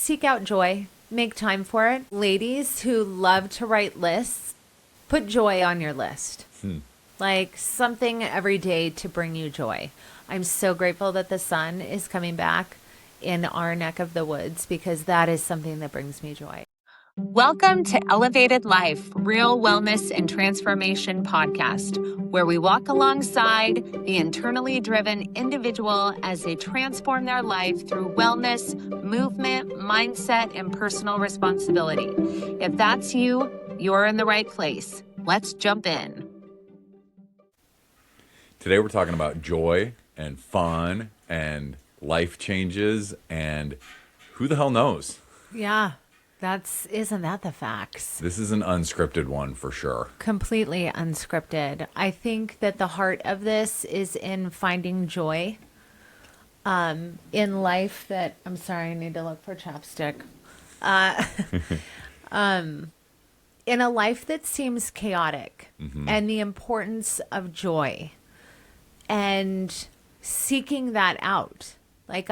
seek out joy, make time for it. Ladies who love to write lists, put joy on your list. Like something every day to bring you joy. I'm so grateful that the sun is coming back in our neck of the woods because that is something that brings me joy. Welcome to Elevated Life, Real Wellness and Transformation Podcast, where we walk alongside the internally driven individual as they transform their life through wellness, movement, mindset, and personal responsibility. If that's you, you're in the right place. Let's jump in. Today we're talking about joy and fun and life changes and who the hell knows? Yeah. Isn't that the facts? This is an unscripted one for sure. Completely unscripted. I think that the heart of this is in finding joy in life that, I'm sorry, I need to look for chapstick. In a life that seems chaotic and the importance of joy and seeking that out. Like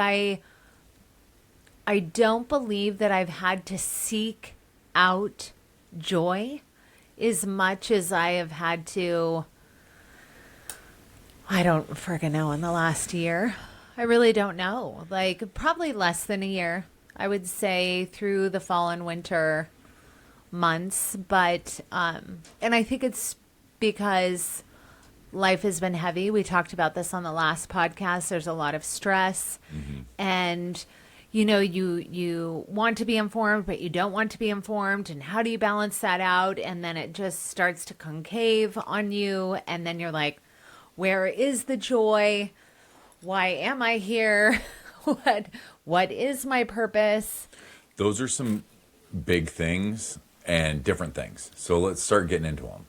I don't believe that I've had to seek out joy as much as I have had to, I don't friggin' know, in the last year. I really don't know. Like probably less than a year, I would say, through the fall and winter months. But, and I think it's because life has been heavy. We talked about this on the last podcast. There's a lot of stress and you know, you want to be informed, but you don't want to be informed. And how do you balance that out? And then it just starts to concave on you. And then you're like, where is the joy? Why am I here? What is my purpose? Those are some big things and different things. So let's start getting into them.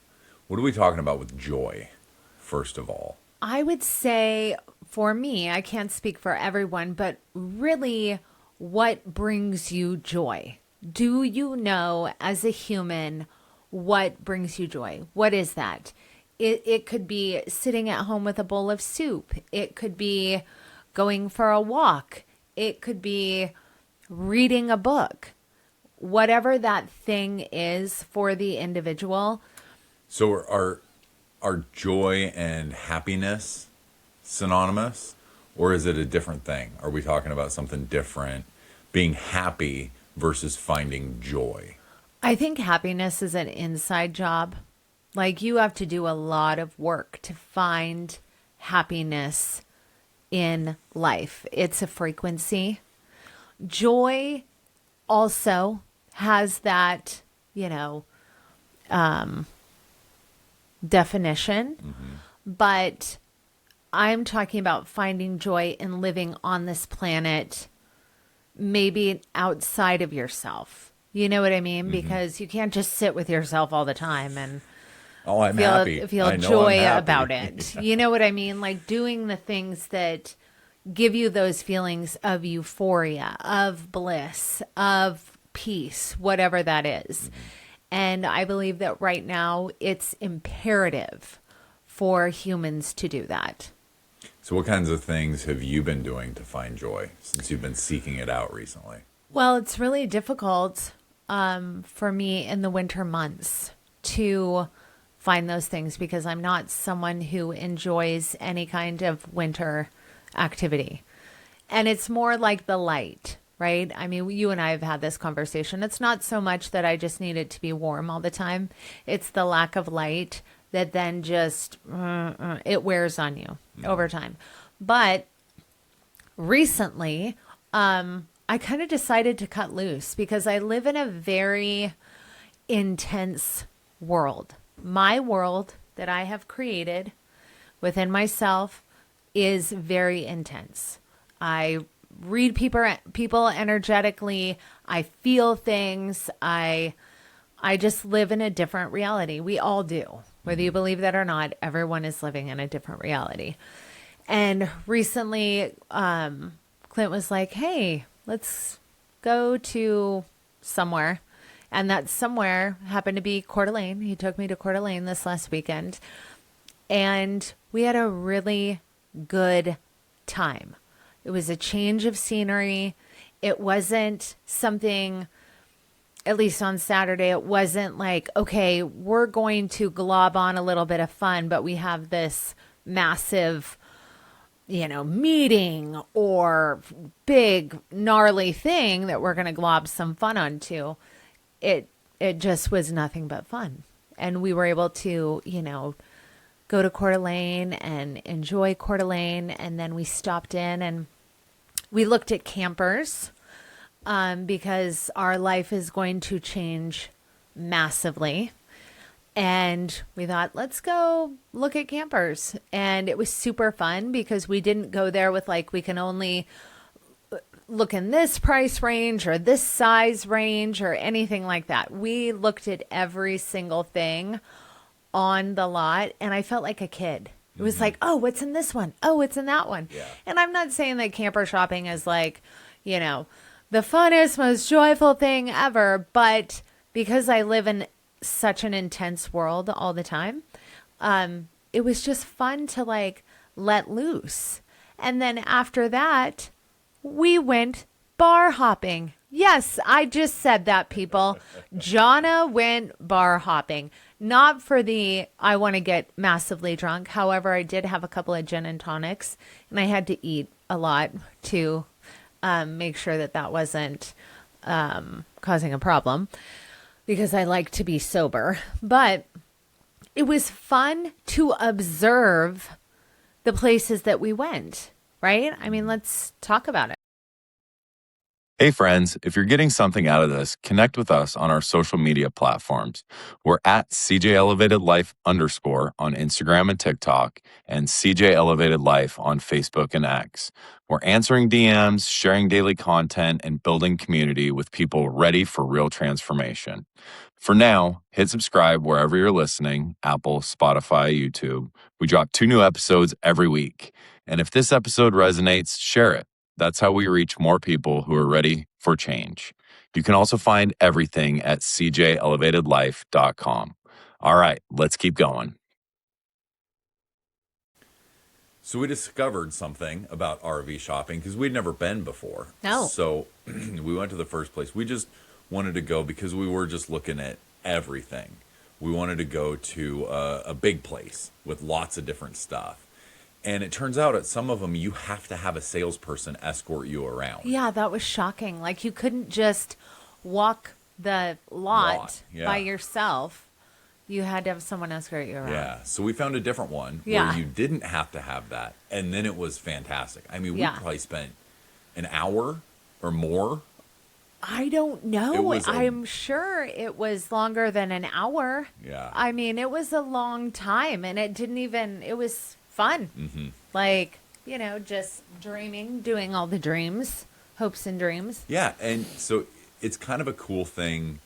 What are we talking about with joy, first of all? I would say for me, I can't speak for everyone, but really, what brings you joy? Do you know as a human what brings you joy? What is that? It could be sitting at home with a bowl of soup. It could be going for a walk. It could be reading a book. Whatever that thing is for the individual. So are joy and happiness synonymous? Or is it a different thing? Are we talking about something different, being happy versus finding joy? I think happiness is an inside job. Like you have to do a lot of work to find happiness in life. It's a frequency. Joy also has that, definition, but I'm talking about finding joy in living on this planet, maybe outside of yourself. You know what I mean? Because you can't just sit with yourself all the time and feel joy about it. You know what I mean? Like doing the things that give you those feelings of euphoria, of bliss, of peace, whatever that is. And I believe that right now it's imperative for humans to do that. So what kinds of things have you been doing to find joy since you've been seeking it out recently? Well, it's really difficult for me in the winter months to find those things because I'm not someone who enjoys any kind of winter activity. And it's more like the light, right? I mean, you and I have had this conversation. It's not so much that I just need it to be warm all the time. It's the lack of light that then just, it wears on you over time. But recently, I kind of decided to cut loose because I live in a very intense world. My world that I have created within myself is very intense. I read people energetically. I feel things. I just live in a different reality. We all do. Whether you believe that or not, everyone is living in a different reality. And recently, Clint was like, hey, let's go to somewhere. And that somewhere happened to be Coeur d'Alene. He took me to Coeur d'Alene this last weekend. And we had a really good time. It was a change of scenery. It wasn't something, at least on Saturday, it wasn't like, okay, we're going to glob on a little bit of fun, but we have this massive, meeting or big gnarly thing that we're going to glob some fun onto. It just was nothing but fun. And we were able to, go to Coeur d'Alene and enjoy Coeur d'Alene. And then we stopped in and we looked at campers because our life is going to change massively. And we thought, let's go look at campers. And it was super fun because we didn't go there with like, we can only look in this price range or this size range or anything like that. We looked at every single thing on the lot and I felt like a kid. It was like, oh, what's in this one? Oh, what's in that one? Yeah. And I'm not saying that camper shopping is like, the funnest, most joyful thing ever. But because I live in such an intense world all the time, it was just fun to like let loose. And then after that, we went bar hopping. Yes, I just said that, people. Jonna went bar hopping. Not for the, I want to get massively drunk. However, I did have a couple of gin and tonics, and I had to eat a lot to make sure that that wasn't causing a problem because I like to be sober. But it was fun to observe the places that we went, right? I mean, let's talk about it. Hey friends, if you're getting something out of this, connect with us on our social media platforms. We're at CJ Elevated Life _ on Instagram and TikTok, and CJ Elevated Life on Facebook and X. We're answering DMs, sharing daily content, and building community with people ready for real transformation. For now, hit subscribe wherever you're listening, Apple, Spotify, YouTube. We drop 2 new episodes every week. And if this episode resonates, share it. That's how we reach more people who are ready for change. You can also find everything at cjelevatedlife.com. All right, let's keep going. So we discovered something about RV shopping because we'd never been before. No. So we went to the first place. We just wanted to go because we were just looking at everything. We wanted to go to a big place with lots of different stuff. And it turns out at some of them, you have to have a salesperson escort you around. Yeah, that was shocking. Like you couldn't just walk the lot yeah. by yourself. You had to have someone escort you around. Yeah, so we found a different one where you didn't have to have that. And then it was fantastic. I mean, we probably spent an hour or more. I don't know. I'm sure it was longer than an hour. Yeah. I mean, it was a long time and it was fun. Mm-hmm. Like, just dreaming, doing all the dreams, hopes and dreams. Yeah, and so it's kind of a cool thing,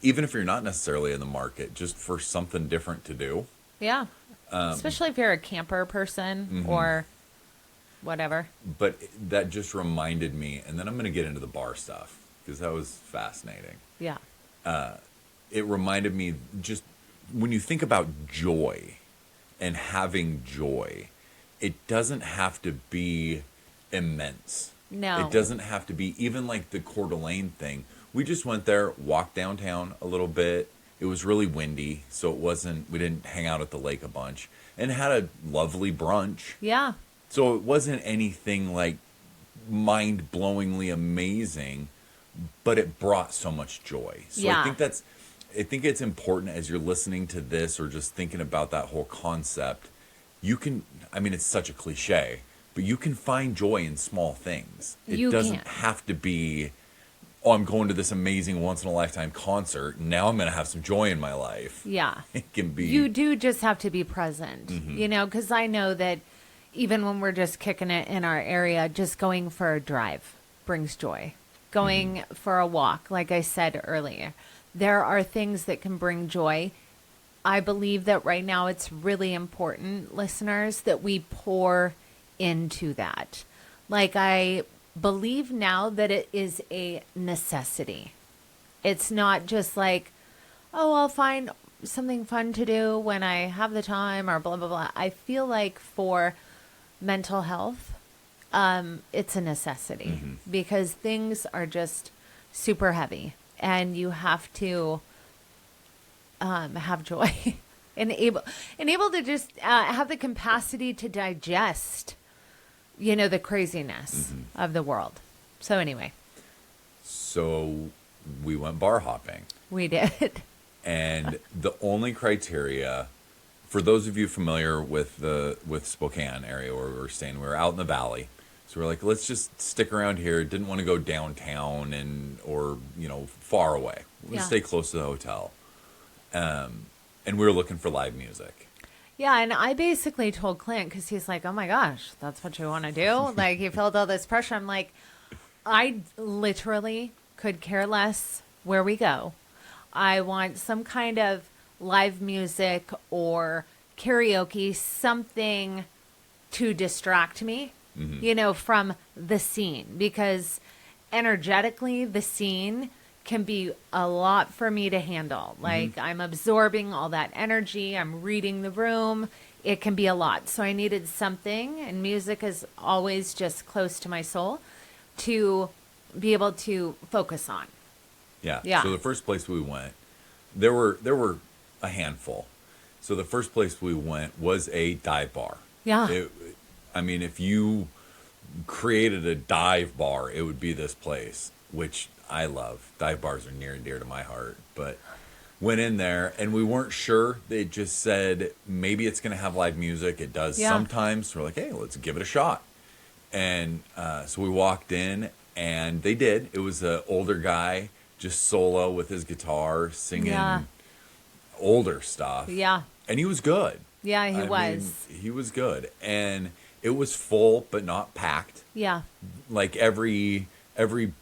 even if you're not necessarily in the market, just for something different to do. Yeah. Especially if you're a camper person or whatever. But that just reminded me, and then I'm going to get into the bar stuff because that was fascinating. Yeah. It reminded me just when you think about joy and having joy, it doesn't have to be immense. No. It doesn't have to be even like the Coeur d'Alene thing. We just went there, walked downtown a little bit. It was really windy, so we didn't hang out at the lake a bunch, and had a lovely brunch. Yeah. So it wasn't anything like mind-blowingly amazing, but it brought so much joy. So Yeah. I think it's important as you're listening to this or just thinking about that whole concept, it's such a cliche, but you can find joy in small things. It doesn't have to be, I'm going to this amazing once-in-a-lifetime concert. Now I'm going to have some joy in my life. Yeah. It can be. You do just have to be present, because I know that even when we're just kicking it in our area, just going for a drive brings joy. Going for a walk, like I said earlier. There are things that can bring joy. I believe that right now it's really important, listeners, that we pour into that. Like I believe now that it is a necessity. It's not just like, oh, I'll find something fun to do when I have the time or blah, blah, blah. I feel like for mental health, it's a necessity because things are just super heavy and you have to have joy and able to just have the capacity to digest, the craziness of the world. So anyway. So we went bar hopping. We did. And the only criteria, for those of you familiar with Spokane area where we were staying, we were out in the valley. So we're like, let's just stick around here. Didn't want to go downtown or far away. We stay close to the hotel. And we were looking for live music. Yeah, and I basically told Clint, because he's like, oh my gosh, that's what you want to do? Like, he felt all this pressure. I'm like, I literally could care less where we go. I want some kind of live music or karaoke, something to distract me, from the scene. Because energetically, the scene can be a lot for me to handle. Like, I'm absorbing all that energy. I'm reading the room. It can be a lot. So I needed something, and music is always just close to my soul, to be able to focus on. Yeah. So the first place we went, there were a handful. So the first place we went was a dive bar. Yeah. If you created a dive bar, it would be this place, which I love. Dive bars are near and dear to my heart. But went in there, and we weren't sure. They just said, maybe it's going to have live music. It does sometimes. So we're like, hey, let's give it a shot. And so we walked in, and they did. It was an older guy, just solo with his guitar, singing older stuff. Yeah. And he was good. Yeah, he was. He was good. And it was full, but not packed. Yeah. Like every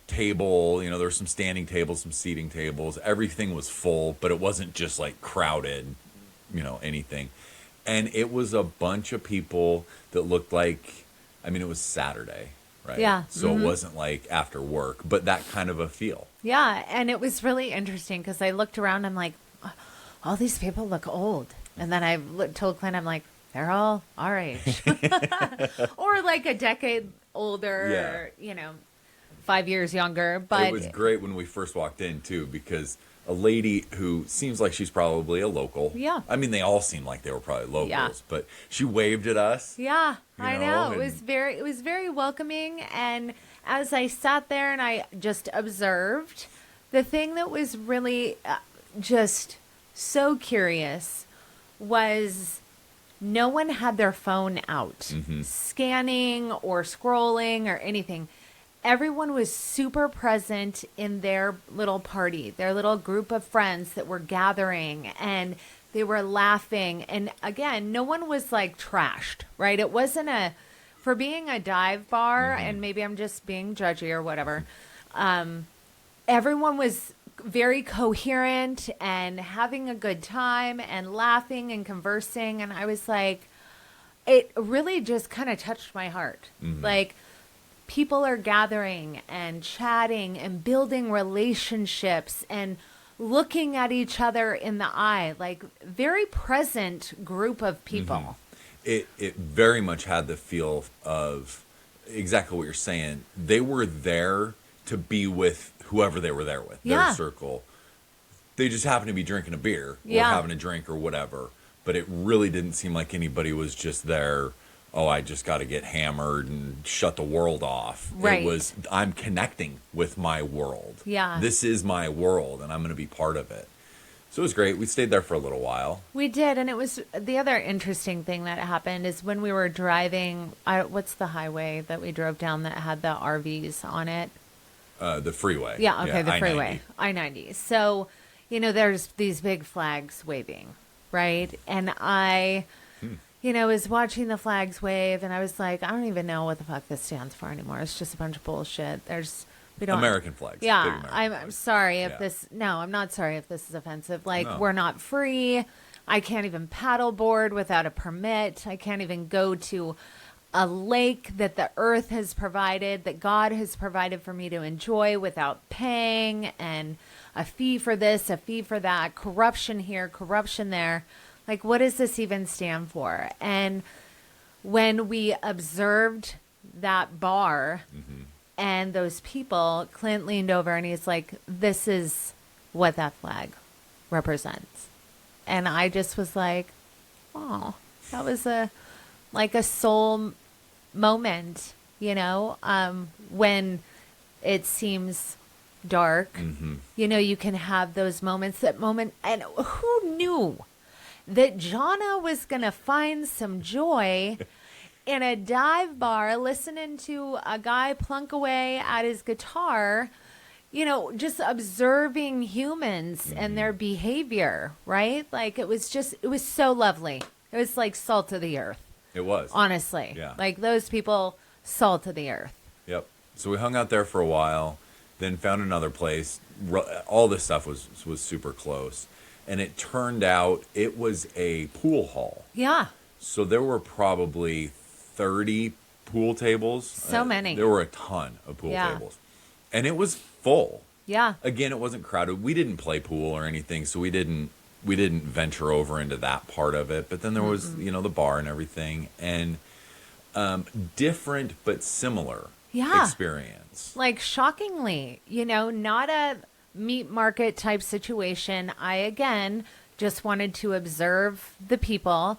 table, there were some standing tables, some seating tables. Everything was full, but it wasn't just like crowded, anything. And it was a bunch of people that looked like, it was Saturday, right? Yeah. So it wasn't like after work, but that kind of a feel. Yeah. And it was really interesting because I looked around, I'm like, all these people look old. And then I told Clint, I'm like, they're all our age. Or like a decade older, 5 years younger. But it was great when we first walked in too, because a lady who seems like she's probably a local. Yeah. They all seemed like they were probably locals, but she waved at us. Yeah, I know. It was very welcoming. And as I sat there and I just observed, the thing that was really just so curious was no one had their phone out, scanning or scrolling or anything. Everyone was super present in their little party, their little group of friends that were gathering, and they were laughing. And again, no one was like trashed, right? It wasn't for being a dive bar, and maybe I'm just being judgy or whatever. Everyone was very coherent and having a good time and laughing and conversing. And I was like, it really just kind of touched my heart. Like, people are gathering and chatting and building relationships and looking at each other in the eye, like very present group of people. It very much had the feel of exactly what you're saying. They were there to be with whoever they were there with, their circle. They just happened to be drinking a beer or having a drink or whatever. But it really didn't seem like anybody was just there, I just got to get hammered and shut the world off. Right. It was, I'm connecting with my world. Yeah. This is my world, and I'm going to be part of it. So it was great. We stayed there for a little while. We did, and it was the other interesting thing that happened is when we were driving, what's the highway that we drove down that had the RVs on it? The freeway. Yeah, okay, the freeway. I-90. So, there's these big flags waving, right? And I was watching the flags wave, and I was like, I don't even know what the fuck this stands for anymore. It's just a bunch of bullshit. We don't American flags. Yeah, Big American I'm flags. sorry if I'm not sorry if this is offensive. Like, we're not free. I can't even paddleboard without a permit. I can't even go to a lake that the earth has provided, that God has provided for me to enjoy without paying, and a fee for this, a fee for that, corruption here, corruption there. Like, what does this even stand for? And when we observed that bar and those people, Clint leaned over and he's like, this is what that flag represents. And I just was like, oh, that was a soul moment, when it seems dark, you can have those moments, and who knew that Jonna was going to find some joy in a dive bar listening to a guy plunk away at his guitar, just observing humans and their behavior, right? Like it was so lovely. It was like salt of the earth. It was. Honestly. Yeah. Like those people, salt of the earth. Yep. So we hung out there for a while, then found another place. All this stuff was super close. And it turned out it was a pool hall. Yeah. So there were probably 30 pool tables. So many. There were a ton of pool tables. And it was full. Yeah. Again, it wasn't crowded. We didn't play pool or anything, so we didn't venture over into that part of it. But then there was, the bar and everything. And different but similar experience. Like shockingly, not a meat market type situation. I, again, just wanted to observe the people,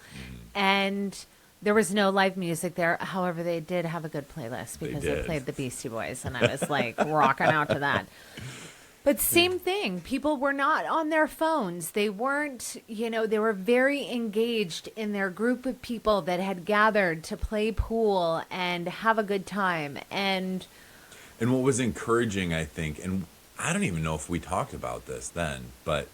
and there was no live music there. However, they did have a good playlist because they played the Beastie Boys, and I was like rocking out to that. But same thing. People were not on their phones. They weren't, they were very engaged in their group of people that had gathered to play pool and have a good time. And what was encouraging, I think, and I don't even know if we talked about this then, but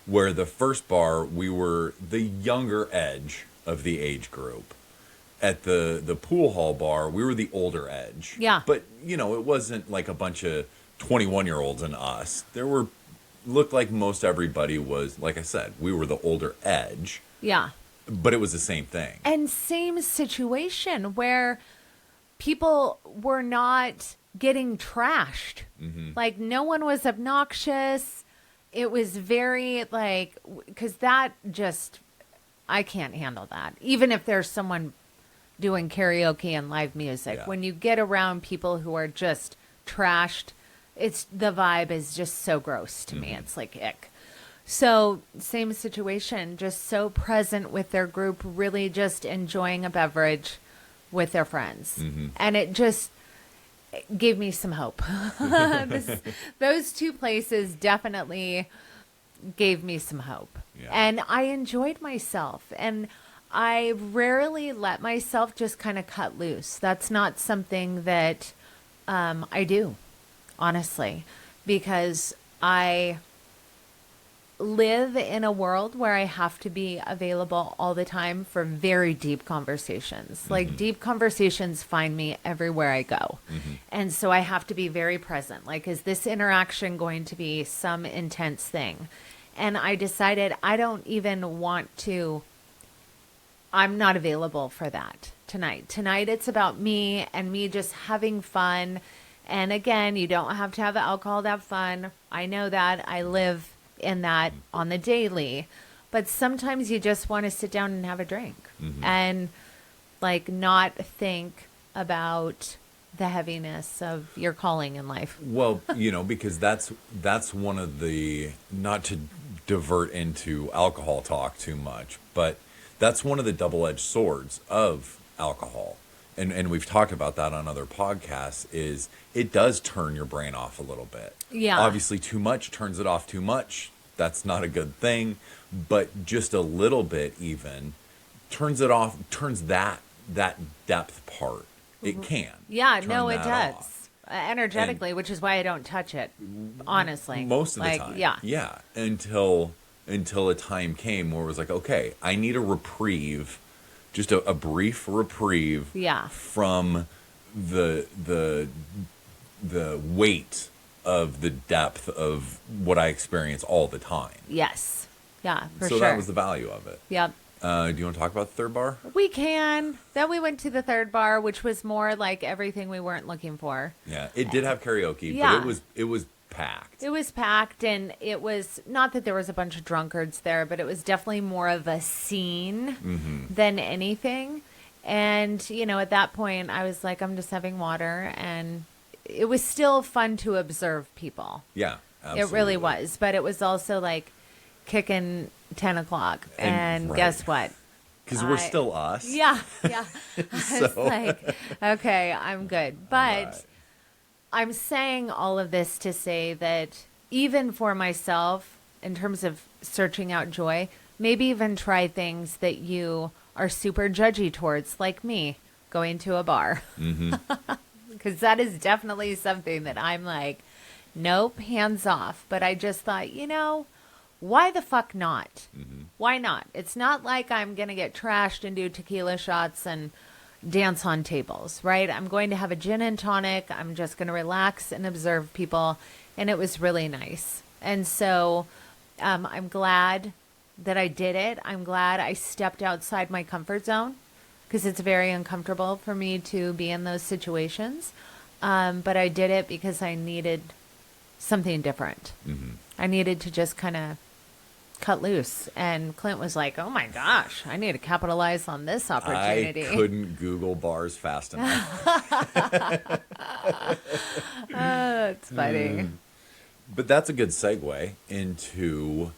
where the first bar, we were the younger edge of the age group. At the pool hall bar, we were the older edge. Yeah. But, it wasn't like a bunch of 21-year-olds and us. Looked like most everybody was, like I said, we were the older edge. Yeah. But it was the same thing. And same situation where people were not getting trashed. Like no one was obnoxious. It was very because that just, I can't handle that. Even if there's someone doing karaoke and live music, when you get around people who are just trashed, the vibe is just so gross to me. It's like ick. So same situation, just so present with their group, really just enjoying a beverage with their friends. And it just gave me some hope. Those two places definitely gave me some hope. Yeah. And I enjoyed myself. And I rarely let myself just kind of cut loose. That's not something that I do, honestly, because I live in a world where I have to be available all the time for very deep conversations. Like deep conversations find me everywhere I go. And so I have to be very present. Like, is this interaction going to be some intense thing? And I decided I don't even want to, I'm not available for that tonight. Tonight it's about me and me just having fun. And again, you don't have to have alcohol to have fun. I know that. I live in that on the daily. But sometimes you just want to sit down and have a drink and not think about the heaviness of your calling in life. Well, because that's one of the, not to divert into alcohol talk too much, but that's one of the double-edged swords of alcohol. And we've talked about that on other podcasts, is it does turn your brain off a little bit. Yeah. Obviously, too much turns it off too much. That's not a good thing. But just a little bit even turns it off, turns that depth part. It can. Yeah, turn no, it that does. off. Energetically, which is why I don't touch it, honestly. Most of the time. Yeah. Yeah. Until a time came where it was like, okay, I need a reprieve. Just a brief reprieve from the weight of the depth of what I experience all the time. Yes. Yeah, for sure. So that was the value of it. Yep. Do you want to talk about the third bar? We can. Then we went to the third bar, which was more like everything we weren't looking for. Yeah, it did have karaoke, but it was packed. It was packed, and it was not that there was a bunch of drunkards there, but it was definitely more of a scene than anything. And, at that point, I was like, I'm just having water. And it was still fun to observe people. Yeah, absolutely. It really was. But it was also like kicking 10 o'clock. And right. guess what? Because we're still us. Yeah. I was like, okay, I'm good. But Right. I'm saying all of this to say that even for myself, in terms of searching out joy, maybe even try things that you are super judgy towards, like me, going to a bar. Because that is definitely something that I'm like, nope, hands off. But I just thought, why the fuck not? Why not? It's not like I'm going to get trashed and do tequila shots and dance on tables, right? I'm going to have a gin and tonic. I'm just going to relax and observe people. And it was really nice. And so I'm glad that I did it. I'm glad I stepped outside my comfort zone because it's very uncomfortable for me to be in those situations. But I did it because I needed something different. I needed to just kind of cut loose. And Clint was like, oh my gosh, I need to capitalize on this opportunity. I couldn't Google bars fast enough. It's funny. But that's a good segue into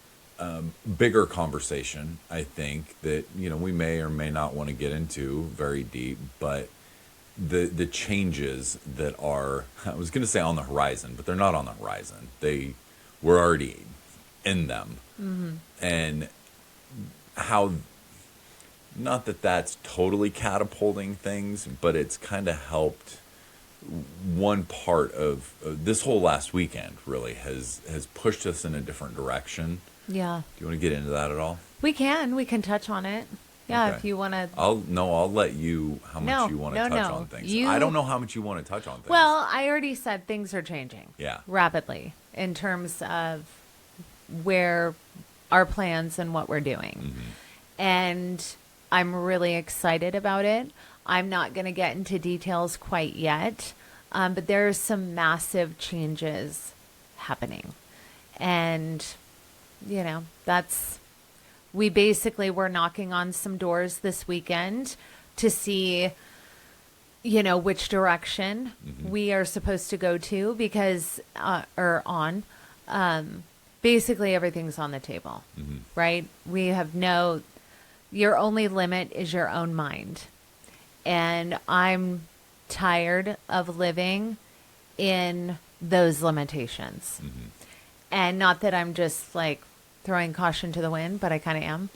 bigger conversation, I think, that, we may or may not want to get into very deep, but the changes that are, I was going to say on the horizon, but they're not on the horizon. We're already in them. And how, not that that's totally catapulting things, but it's kind of helped. One part of this whole last weekend really has pushed us in a different direction. Yeah. Do you want to get into that at all? We can touch on it. Yeah, Okay. if you want to. I'll let you how much you want to touch on things. I don't know how much you want to touch on things. Well, I already said things are changing. Yeah. Rapidly in terms of where our plans and what we're doing. And I'm really excited about it. I'm not going to get into details quite yet, but there's some massive changes happening. And, we basically were knocking on some doors this weekend to see, which direction we are supposed to go to because, basically everything's on the table, right? We have your only limit is your own mind. And I'm tired of living in those limitations. And not that I'm just like throwing caution to the wind, but I kind of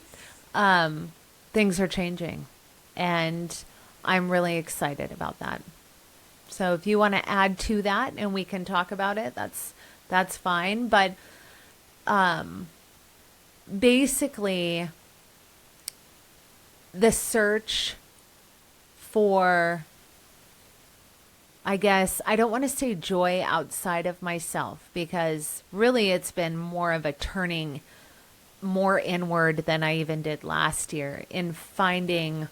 am. Things are changing. And I'm really excited about that. So if you want to add to that and we can talk about it, that's fine. But basically, the search for, I guess, I don't want to say joy outside of myself because really it's been more of a turning more inward than I even did last year in finding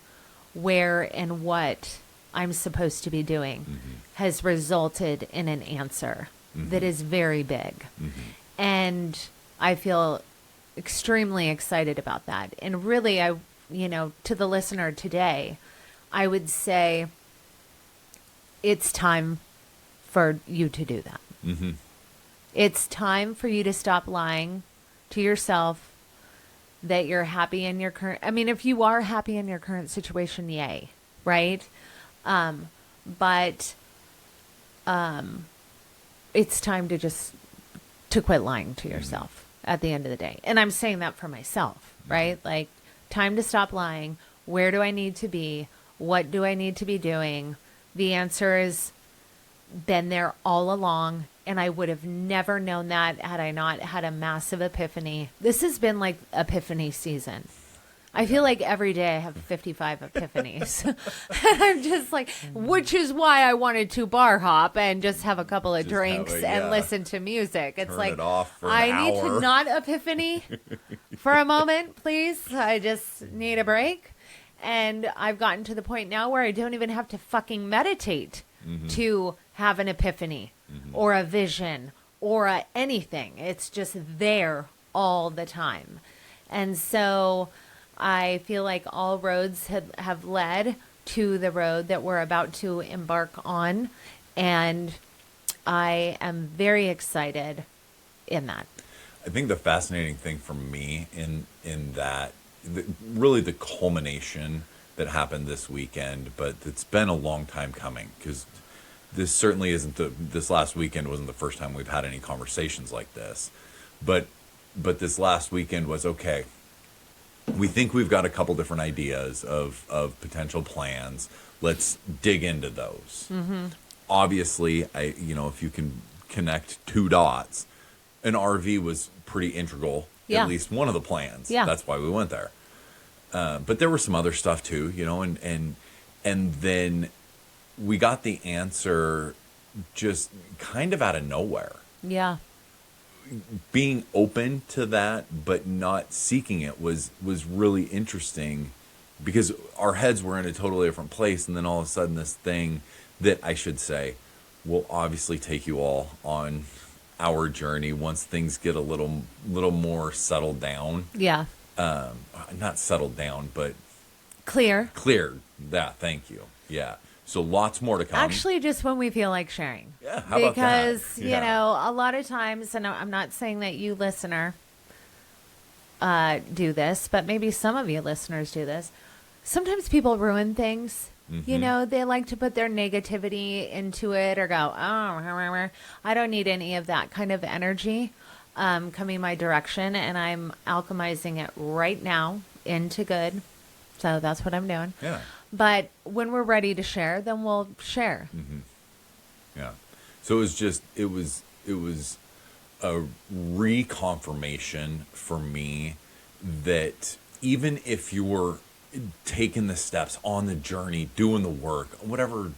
where and what I'm supposed to be doing has resulted in an answer that is very big. And I feel extremely excited about that. And really, to the listener today, I would say it's time for you to do that. It's time for you to stop lying to yourself that you're happy in your current, if you are happy in your current situation, yay, right? But it's time to quit lying to yourself at the end of the day. And I'm saying that for myself, right? Like, time to stop lying. Where do I need to be? What do I need to be doing? The answer has been there all along, and I would have never known that had I not had a massive epiphany. This has been like epiphany season. I feel like every day I have 55 epiphanies. And I'm just like, which is why I wanted to bar hop and just have a couple of drinks and listen to music. It's Turn like, it off for an I need hour. to not epiphany for a moment, please. I just need a break. And I've gotten to the point now where I don't even have to fucking meditate to have an epiphany or a vision or anything. It's just there all the time. And so I feel like all roads have led to the road that we're about to embark on. And I am very excited in that. I think the fascinating thing for me in that, really the culmination that happened this weekend, but it's been a long time coming, because this certainly isn't this last weekend wasn't the first time we've had any conversations like this, but this last weekend was, okay, we think we've got a couple different ideas of potential plans. Let's dig into those. Obviously, if you can connect two dots, an RV was pretty integral, Yeah. at least one of the plans. Yeah. That's why we went there. But there was some other stuff too, and then we got the answer just kind of out of nowhere. Yeah. Being open to that, but not seeking it was really interesting, because our heads were in a totally different place. And then all of a sudden this thing that, I should say, will obviously take you all on our journey once things get a little more settled down. Yeah. Not settled down, but Clear. That, thank you. Yeah. So lots more to come. Actually, just when we feel like sharing. Yeah, how about that? Because, Yeah. a lot of times, and I'm not saying that you listener do this, but maybe some of you listeners do this. Sometimes people ruin things. They like to put their negativity into it, or go, oh, I don't need any of that kind of energy coming my direction, and I'm alchemizing it right now into good. So that's what I'm doing. Yeah. But when we're ready to share, then we'll share. Yeah. So it was a reconfirmation for me that even if you were taking the steps on the journey, doing the work, whatever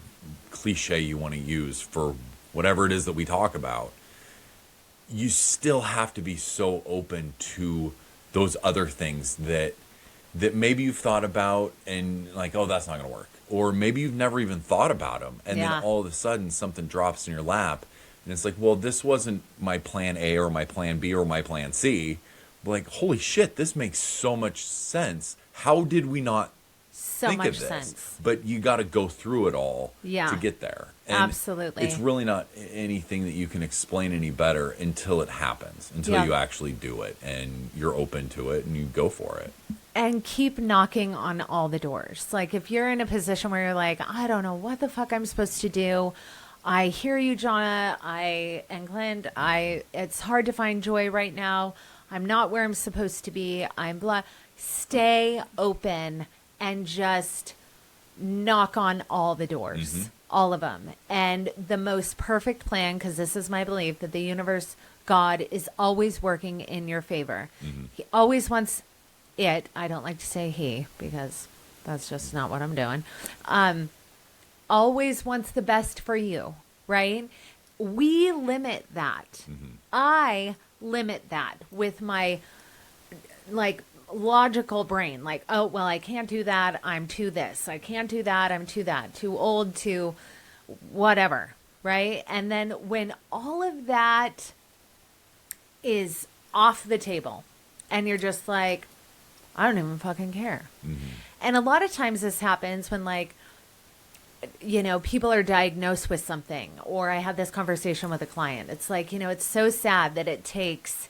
cliche you want to use for whatever it is that we talk about, you still have to be so open to those other things that maybe you've thought about and like, oh, that's not going to work. Or maybe you've never even thought about them. And Yeah. then all of a sudden something drops in your lap. And it's like, well, this wasn't my plan A or my plan B or my plan C. But like, holy shit, this makes so much sense. How did we not So think much of this? sense. But you got to go through it all Yeah. to get there. And Absolutely. It's really not anything that you can explain any better until it happens, until Yeah. you actually do it and you're open to it and you go for it. And keep knocking on all the doors. Like if you're in a position where you're like, I don't know what the fuck I'm supposed to do. I hear you, Jonna. And Clint, it's hard to find joy right now. I'm not where I'm supposed to be. I'm blah. Stay open and just knock on all the doors, all of them. And the most perfect plan, because this is my belief, that the universe, God, is always working in your favor. He always wants it. I don't like to say he, because that's just not what I'm doing. Always wants the best for you, right? We limit that. I limit that with my logical brain. Like, oh, well, I can't do that. I'm too this. I can't do that. I'm too that. Too old to whatever, right? And then when all of that is off the table and you're just like, I don't even fucking care. And a lot of times this happens when people are diagnosed with something, or I had this conversation with a client. It's like, it's so sad that it takes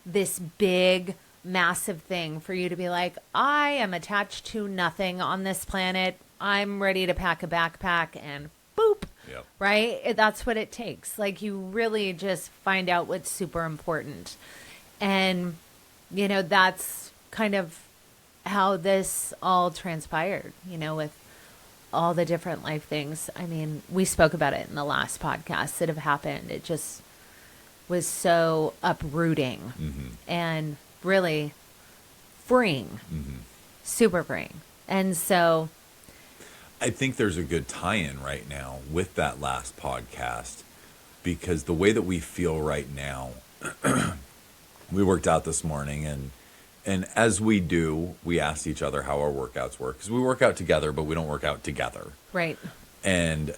this big, massive thing for you to be like, I am attached to nothing on this planet. I'm ready to pack a backpack and boop. Yep. Right? That's what it takes. Like you really just find out what's super important. And, that's kind of how this all transpired, with all the different life things. I mean, we spoke about it in the last podcast that have happened. It just was so uprooting and really freeing, super freeing. And so I think there's a good tie-in right now with that last podcast, because the way that we feel right now, we worked out this morning, and as we do, we asked each other how our workouts work, because we work out together, but we don't work out together. right. And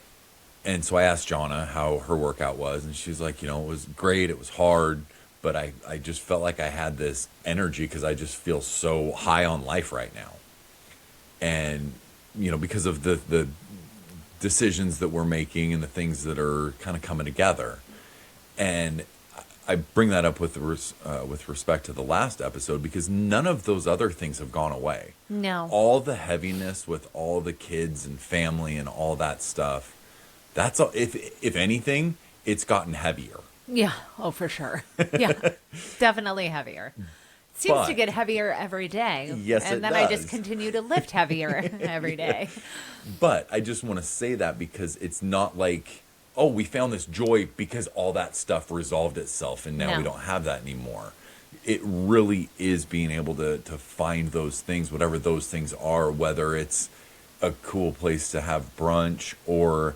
so I asked Jonna how her workout was, and she's like, it was great. It was hard, but I just felt like I had this energy because I just feel so high on life right now. And because of the decisions that we're making and the things that are kind of coming together. And I bring that up with respect to the last episode, because none of those other things have gone away. No. All the heaviness with all the kids and family and all that stuff, that's all, if anything, it's gotten heavier. Yeah. Oh, for sure. Yeah. Definitely heavier. Seems to get heavier every day. Yes, and then does. I just continue to lift heavier every day. But I just want to say that because it's not like, oh, we found this joy because all that stuff resolved itself and now we don't have that anymore. It really is being able to find those things, whatever those things are, whether it's a cool place to have brunch or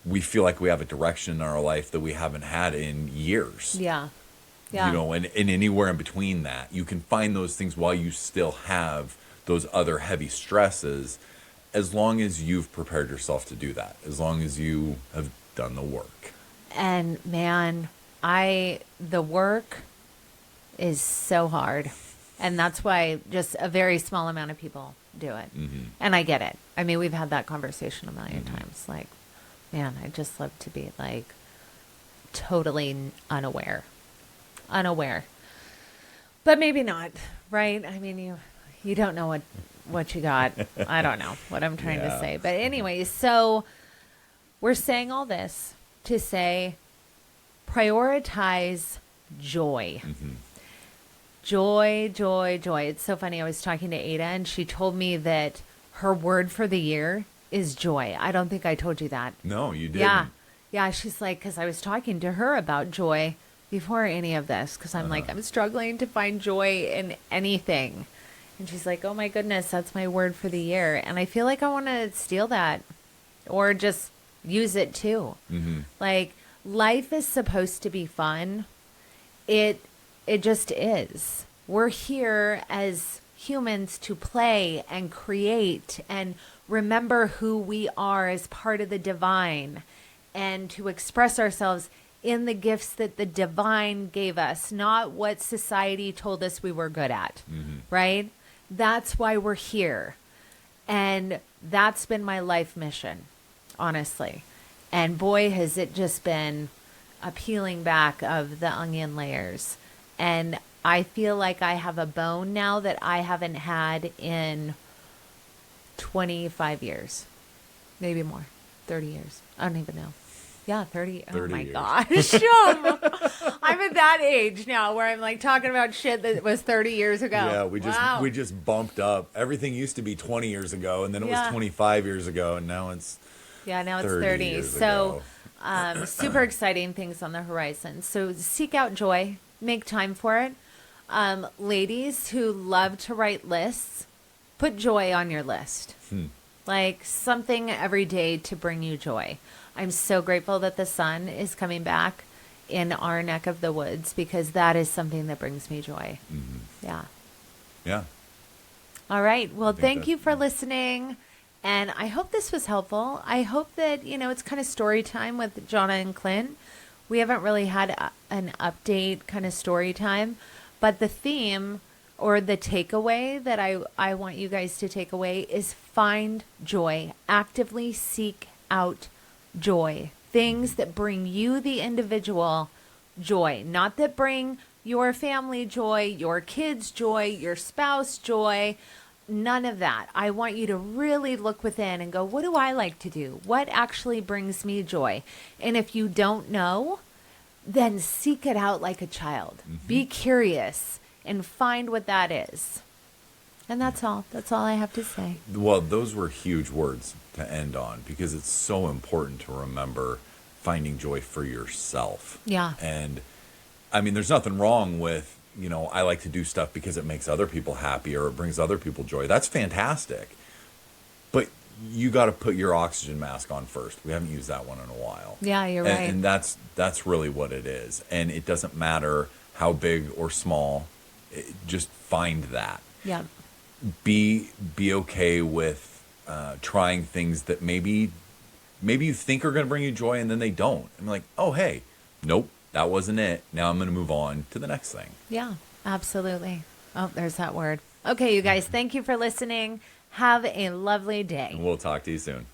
we feel like we have a direction in our life that we haven't had in years. Yeah. Yeah. And anywhere in between that, you can find those things while you still have those other heavy stresses, as long as you've prepared yourself to do that, as long as you have done the work. And man, the work is so hard. And that's why just a very small amount of people do it. Mm-hmm. And I get it. I mean, we've had that conversation a million times. Like, man, I'd just love to be like totally unaware, but maybe not, right? I mean, you don't know what you got. I don't know what I'm trying to say, but anyways, so we're saying all this to say, prioritize joy. Mm-hmm. Joy, joy, joy. It's so funny. I was talking to Ada and she told me that her word for the year is joy. I don't think I told you that. No, you didn't. Yeah. Yeah. She's like, because I was talking to her about joy before any of this, because I'm like, I'm struggling to find joy in anything. And she's like, oh my goodness, that's my word for the year. And I feel like I want to steal that or just use it too. Mm-hmm. Like, life is supposed to be fun. It just is. We're here as humans to play and create and remember who we are as part of the divine and to express ourselves in the gifts that the divine gave us, not what society told us we were good at, right? That's why we're here. And that's been my life mission, honestly. And boy, has it just been a peeling back of the onion layers. And I feel like I have a bone now that I haven't had in 25 years, maybe more, 30 years. I don't even know. Yeah, 30. 30 oh my years. gosh. I'm at that age now where I'm like talking about shit that was 30 years ago. Yeah, we just bumped up. Everything used to be 20 years ago, and then it was 25 years ago, and now it's now it's 30 30. years So ago. super exciting things on the horizon. So seek out joy, make time for it. Ladies who love to write lists, put joy on your list. Like something every day to bring you joy. I'm so grateful that the sun is coming back in our neck of the woods because that is something that brings me joy. Mm-hmm. Yeah. Yeah. All right. Well, thank you for listening. And I hope this was helpful. I hope that, it's kind of story time with Jonna and Clint. We haven't really had an update kind of story time, but the theme or the takeaway that I want you guys to take away is find joy. Actively seek out joy. Things that bring you, the individual, joy. Not that bring your family joy, your kids joy, your spouse joy. None of that. I want you to really look within and go, what do I like to do? What actually brings me joy? And if you don't know, then seek it out like a child. Mm-hmm. Be curious and find what that is. And that's all. That's all I have to say. Well, those were huge words to end on because it's so important to remember finding joy for yourself. Yeah. And I mean, there's nothing wrong with, I like to do stuff because it makes other people happy or it brings other people joy. That's fantastic. But you got to put your oxygen mask on first. We haven't used that one in a while. Yeah, you're right. And that's really what it is. And it doesn't matter how big or small. Just find that. Yeah. Be okay with trying things that maybe you think are going to bring you joy and then they don't. I'm like, oh, hey, nope, that wasn't it. Now I'm going to move on to the next thing. Yeah, absolutely. Oh, there's that word. Okay, you guys, thank you for listening. Have a lovely day. And we'll talk to you soon.